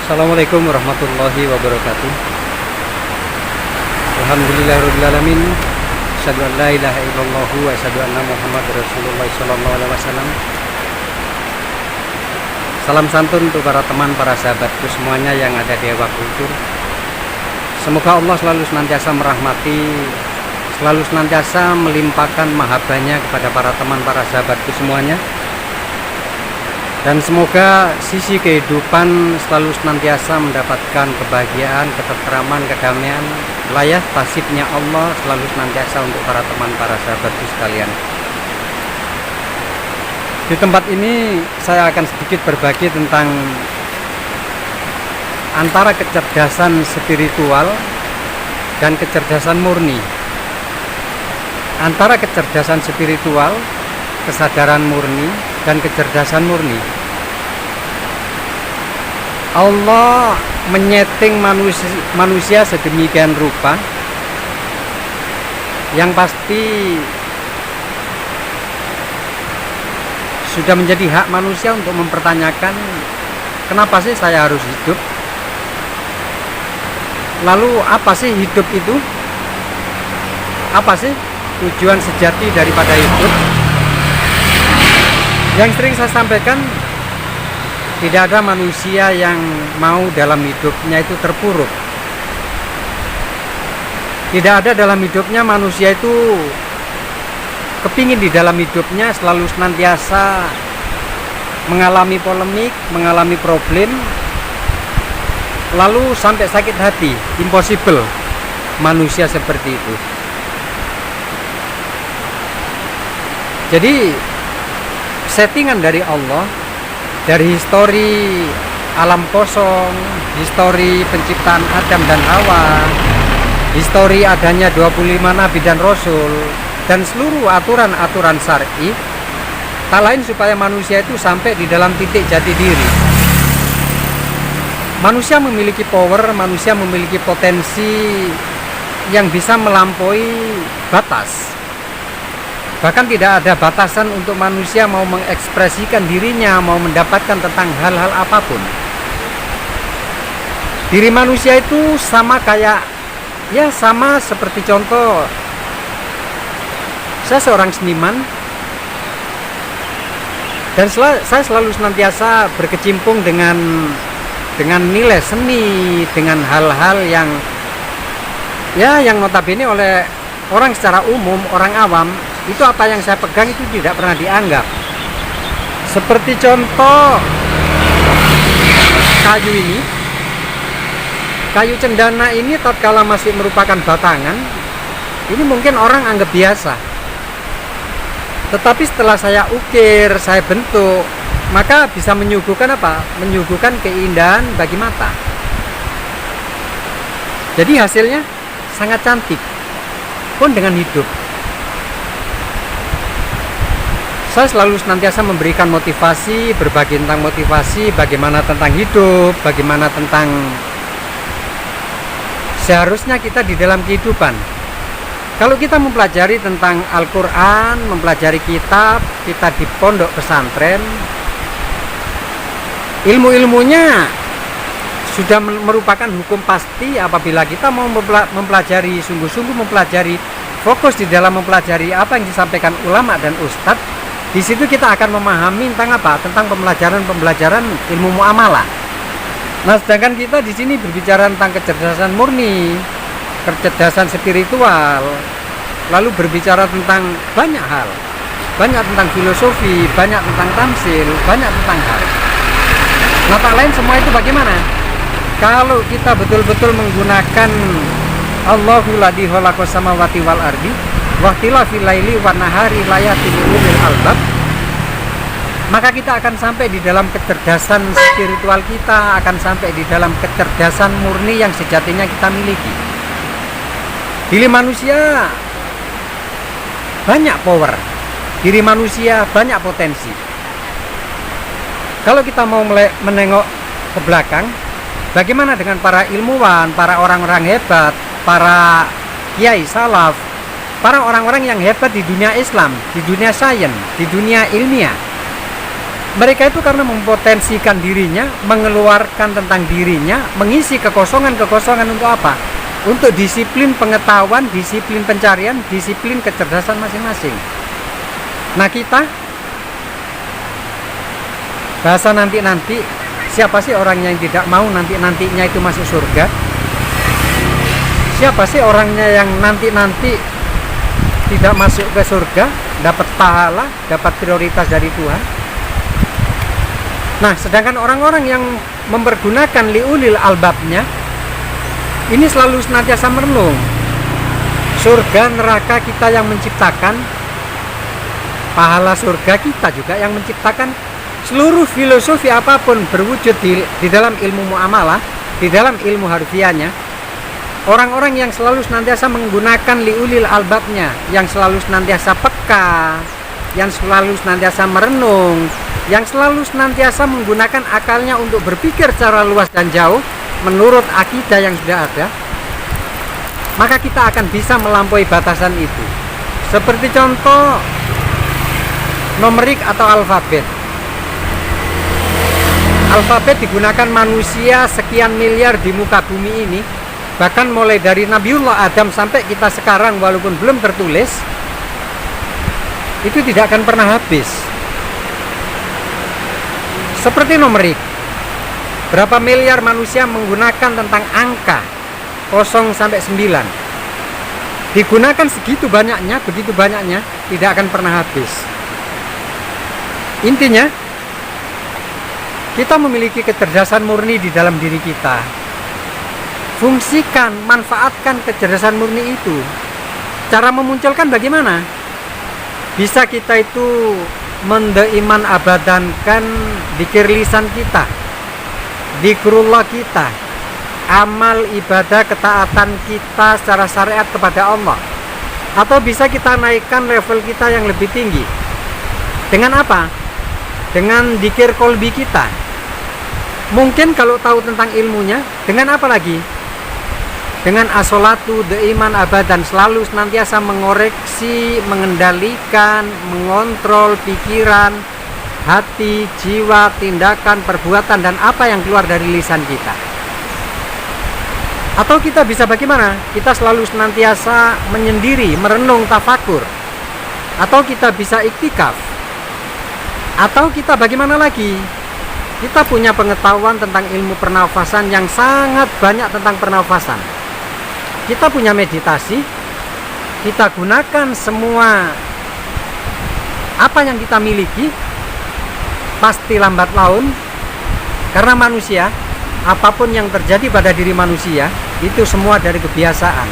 Assalamualaikum warahmatullahi wabarakatuh. Alhamdulillahirrahmanirrahim. Asyhadu an la ilaha illallah wa asyhadu anna Muhammadar Rasulullah sallallahu alaihi wasallam. Salam santun untuk para teman, para sahabatku semuanya yang ada di Ewa Kultur. Semoga Allah selalu senantiasa merahmati, selalu senantiasa melimpahkan mahabbahnya kepada para teman, para sahabatku semuanya. Dan semoga sisi kehidupan selalu senantiasa mendapatkan kebahagiaan, ketentraman, kedamaian, wilayah tasibnya Allah selalu senantiasa untuk para teman, para sahabatku sekalian. Di tempat ini saya akan sedikit berbagi tentang antara kecerdasan spiritual dan kecerdasan murni. Antara kecerdasan spiritual, kesadaran murni, dan kecerdasan murni. Allah menyeting manusia sedemikian rupa yang pasti sudah menjadi hak manusia untuk mempertanyakan, kenapa sih saya harus hidup? Lalu apa sih hidup itu? Apa sih tujuan sejati daripada hidup? Yang sering saya sampaikan, tidak ada manusia yang mau dalam hidupnya itu terpuruk. Tidak ada dalam hidupnya manusia itu kepingin di dalam hidupnya selalu senantiasa mengalami polemik, mengalami problem, lalu sampai sakit hati. Impossible manusia seperti itu. Jadi settingan dari Allah, dari histori alam kosong, histori penciptaan Adam dan Hawa, histori adanya 25 nabi dan rasul, dan seluruh aturan-aturan syar'i, tak lain supaya manusia itu sampai di dalam titik jati diri. Manusia memiliki power, manusia memiliki potensi yang bisa melampaui batas. Bahkan tidak ada batasan untuk manusia mau mengekspresikan dirinya, mau mendapatkan tentang hal-hal apapun. Diri manusia itu sama kayak, ya sama seperti contoh, saya seorang seniman, dan saya selalu senantiasa berkecimpung dengan nilai seni, dengan hal-hal yang notabene oleh orang secara umum, orang awam, itu apa yang saya pegang itu tidak pernah dianggap. Seperti contoh kayu ini, kayu cendana ini tatkala masih merupakan batangan, ini mungkin orang anggap biasa. Tetapi setelah saya ukir, saya bentuk, maka bisa menyuguhkan apa? Menyuguhkan keindahan bagi mata. Jadi hasilnya sangat cantik, pun dengan hidup. Saya selalu senantiasa memberikan motivasi, berbagi tentang motivasi, bagaimana tentang hidup, bagaimana tentang seharusnya kita di dalam kehidupan. Kalau kita mempelajari tentang Al-Quran, mempelajari kitab, kita di pondok pesantren, ilmu-ilmunya sudah merupakan hukum pasti apabila kita mau mempelajari, sungguh-sungguh mempelajari, fokus di dalam mempelajari apa yang disampaikan ulama dan ustadz. Di situ kita akan memahami tentang apa? Tentang pembelajaran ilmu muamalah. Nah, sedangkan kita di sini berbicara tentang kecerdasan murni, kecerdasan spiritual, lalu berbicara tentang banyak hal, banyak tentang filosofi, banyak tentang tamsil, banyak tentang hal. Nah, tak lain semua itu bagaimana? Kalau kita betul-betul menggunakan Allahu ladzi khalaqas samawati wal ardi waqtilafil laili wan nahari layatin ulil albab, maka kita akan sampai di dalam kecerdasan spiritual kita, akan sampai di dalam kecerdasan murni yang sejatinya kita miliki. Diri manusia banyak power, diri manusia banyak potensi. Kalau kita mau menengok ke belakang, bagaimana dengan para ilmuwan, para orang-orang hebat, para kiai salaf, para orang-orang yang hebat di dunia Islam, di dunia sains, di dunia ilmiah. Mereka itu karena mempotensikan dirinya, mengeluarkan tentang dirinya, mengisi kekosongan-kekosongan untuk apa? Untuk disiplin pengetahuan, disiplin pencarian, disiplin kecerdasan masing-masing. Nah kita, bahasa nanti-nanti, siapa sih orang yang tidak mau nanti-nantinya itu masuk surga? Siapa sih orangnya yang nanti-nanti tidak masuk ke surga, dapat pahala, dapat prioritas dari Tuhan? Nah, sedangkan orang-orang yang mempergunakan liulil albabnya ini selalu senantiasa merenung. Surga neraka kita yang menciptakan, pahala surga kita juga yang menciptakan. Seluruh filosofi apapun berwujud di dalam ilmu muamalah, di dalam ilmu harfiahnya. Orang-orang yang selalu senantiasa menggunakan liulil albabnya, yang selalu senantiasa peka, yang selalu senantiasa merenung, yang selalu senantiasa menggunakan akalnya untuk berpikir secara luas dan jauh menurut akidah yang sudah ada, maka kita akan bisa melampaui batasan itu. Seperti contoh numerik atau alfabet. Alfabet digunakan manusia sekian miliar di muka bumi ini, bahkan mulai dari Nabiullah Adam sampai kita sekarang walaupun belum tertulis, itu tidak akan pernah habis. Seperti numerik, berapa miliar manusia menggunakan tentang angka 0 sampai 9. Digunakan segitu banyaknya, begitu banyaknya, tidak akan pernah habis. Intinya, kita memiliki kecerdasan murni di dalam diri kita. Fungsikan, manfaatkan kecerdasan murni itu. Cara memunculkan bagaimana? Bisa kita itu mendeiman abadankan dzikir lisan kita, zikrullah kita, amal ibadah ketaatan kita secara syariat kepada Allah. Atau bisa kita naikkan level kita yang lebih tinggi. Dengan apa? Dengan dzikir kolbi kita. Mungkin kalau tahu tentang ilmunya, dengan apa lagi? Dengan as-sholatu deiman abadan, selalu senantiasa mengoreksi, mengendalikan, mengontrol pikiran, hati, jiwa, tindakan, perbuatan, dan apa yang keluar dari lisan kita. Atau kita bisa bagaimana? Kita selalu senantiasa menyendiri, merenung, tafakur. Atau kita bisa iktikaf. Atau kita bagaimana lagi? Kita punya pengetahuan tentang ilmu pernafasan yang sangat banyak tentang pernafasan. Kita punya meditasi, kita gunakan semua apa yang kita miliki, pasti lambat laun, karena manusia, apapun yang terjadi pada diri manusia, itu semua dari kebiasaan.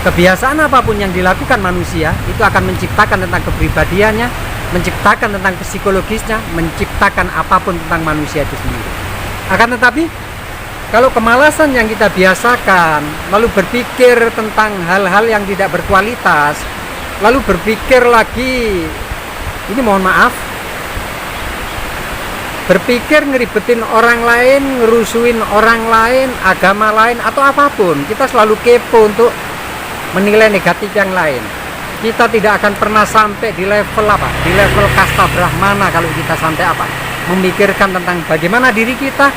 Kebiasaan apapun yang dilakukan manusia, itu akan menciptakan tentang kepribadiannya, menciptakan tentang psikologisnya, menciptakan apapun tentang manusia itu sendiri. Akan tetapi, kalau kemalasan yang kita biasakan, lalu berpikir tentang hal-hal yang tidak berkualitas, lalu berpikir lagi, ini mohon maaf, berpikir ngeribetin orang lain, ngerusuin orang lain, agama lain, atau apapun, kita selalu kepo untuk menilai negatif yang lain. Kita tidak akan pernah sampai di level apa? Di level kasta Brahmana kalau kita sampai apa? Memikirkan tentang bagaimana diri kita,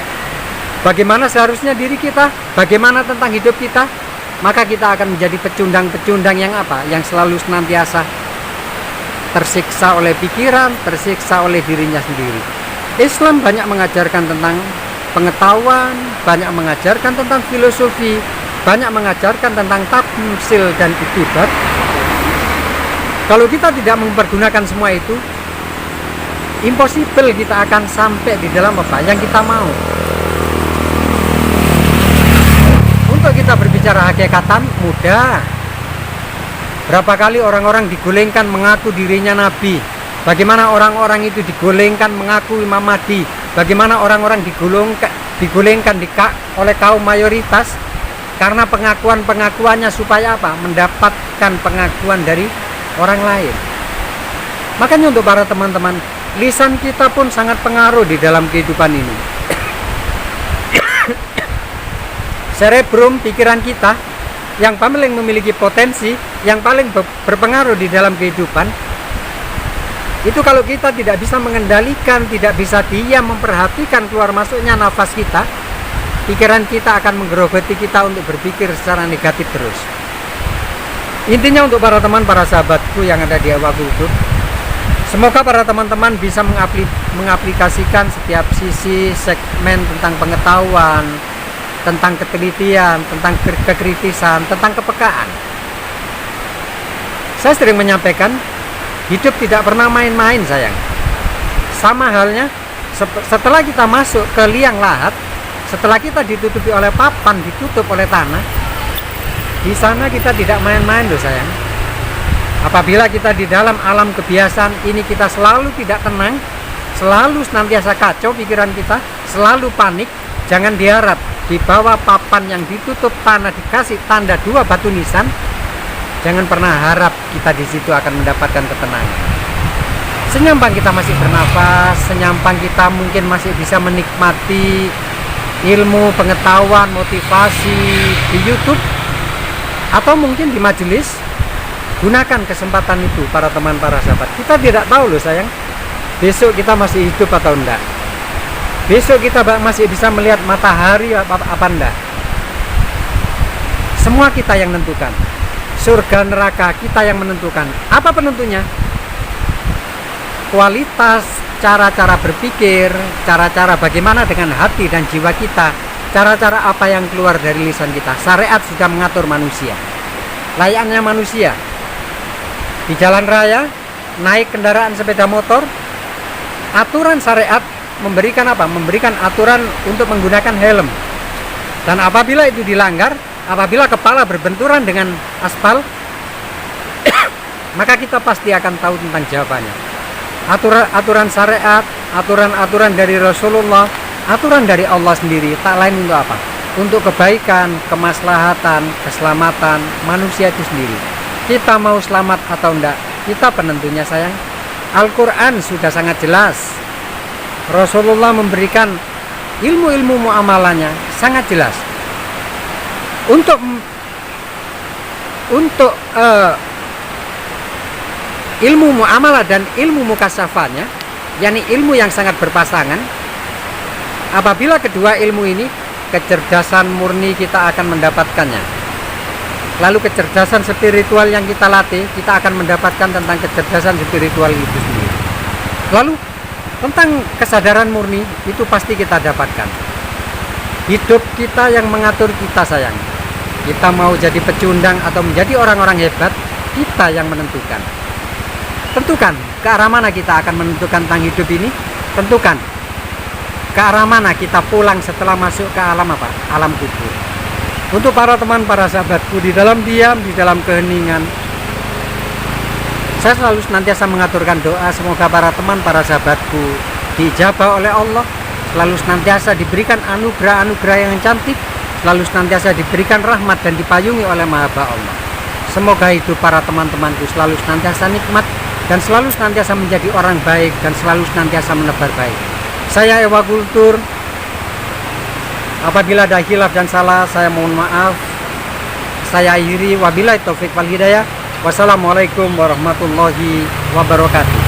bagaimana seharusnya diri kita, bagaimana tentang hidup kita, maka kita akan menjadi pecundang-pecundang yang apa? Yang selalu senantiasa tersiksa oleh pikiran, tersiksa oleh dirinya sendiri. Islam banyak mengajarkan tentang pengetahuan, banyak mengajarkan tentang filosofi, banyak mengajarkan tentang tamsil dan iktibat. Kalau kita tidak mempergunakan semua itu, impossible kita akan sampai di dalam apa yang kita mau. Untuk kita berbicara hakikatan mudah. Berapa kali orang-orang digulingkan mengaku dirinya nabi, bagaimana orang-orang itu digulingkan mengaku Imam Mahdi, bagaimana orang-orang digulingkan oleh kaum mayoritas karena pengakuannya supaya apa? Mendapatkan pengakuan dari orang lain. Makanya untuk para teman-teman, lisan kita pun sangat pengaruh di dalam kehidupan ini. Cerebrum, pikiran kita yang paling memiliki potensi, yang paling berpengaruh di dalam kehidupan, Itu kalau kita tidak bisa mengendalikan, tidak bisa diam memperhatikan keluar masuknya nafas kita, pikiran kita akan menggerogoti kita untuk berpikir secara negatif terus. Intinya untuk para teman, para sahabatku yang ada di Ewa Kultur, semoga para teman-teman bisa mengaplikasikan setiap sisi segmen tentang pengetahuan, tentang ketelitian, tentang kekritisan, tentang kepekaan. Saya sering menyampaikan, hidup tidak pernah main-main sayang. Sama halnya setelah kita masuk ke liang lahat, setelah kita ditutupi oleh papan, ditutup oleh tanah, di sana kita tidak main-main loh sayang. Apabila kita di dalam alam kebiasaan ini kita selalu tidak tenang, selalu senantiasa kacau pikiran kita, selalu panik, jangan diharap di bawah papan yang ditutup tanah dikasih tanda 2 batu nisan, jangan pernah harap kita di situ akan mendapatkan ketenangan. Senyampang kita masih bernafas, senyampang kita mungkin masih bisa menikmati ilmu, pengetahuan, motivasi di YouTube atau mungkin di majelis, gunakan kesempatan itu para teman, para sahabat. Kita tidak tahu loh sayang, besok kita masih hidup atau enggak. Besok kita masih bisa melihat matahari apa enggak. Semua kita yang menentukan. Surga neraka kita yang menentukan. Apa penentunya? Kualitas, cara-cara berpikir, cara-cara bagaimana dengan hati dan jiwa kita, cara-cara apa yang keluar dari lisan kita. Syariat sudah mengatur manusia. Layaknya manusia di jalan raya, naik kendaraan sepeda motor, aturan syariat memberikan apa? Memberikan aturan untuk menggunakan helm. Dan apabila itu dilanggar, apabila kepala berbenturan dengan aspal, maka kita pasti akan tahu tentang jawabannya. Aturan syariat, aturan dari Rasulullah, aturan dari Allah sendiri, tak lain untuk apa? Untuk kebaikan, kemaslahatan, keselamatan manusia itu sendiri. Kita mau selamat atau enggak, kita penentunya sayang. Al-Quran sudah sangat jelas. Rasulullah memberikan ilmu-ilmu muamalahnya sangat jelas. Untuk ilmu muamalah dan ilmu mukasafahnya, yakni ilmu yang sangat berpasangan, apabila kedua ilmu ini, kecerdasan murni kita akan mendapatkannya. Lalu kecerdasan spiritual yang kita latih, kita akan mendapatkan tentang kecerdasan spiritual itu sendiri. Lalu tentang kesadaran murni itu pasti kita dapatkan. Hidup kita yang mengatur kita sayang. Kita mau jadi pecundang atau menjadi orang-orang hebat, kita yang menentukan. Tentukan ke arah mana kita akan menentukan tentang hidup ini. Tentukan ke arah mana kita pulang setelah masuk ke alam apa? Alam kubur. Untuk para teman, para sahabatku, di dalam diam, di dalam keheningan, saya selalu senantiasa mengaturkan doa semoga para teman, para sahabatku dijabah oleh Allah, selalu senantiasa diberikan anugerah-anugerah yang cantik, selalu senantiasa diberikan rahmat dan dipayungi oleh Maha Allah. Semoga hidup para teman-temanku selalu senantiasa nikmat dan selalu senantiasa menjadi orang baik dan selalu senantiasa menebar baik. Saya Ewa Kultur. Apabila ada khilaf dan salah, saya mohon maaf. Saya akhiri, wabillahi taufik wal hidayah. Wassalamualaikum warahmatullahi wabarakatuh.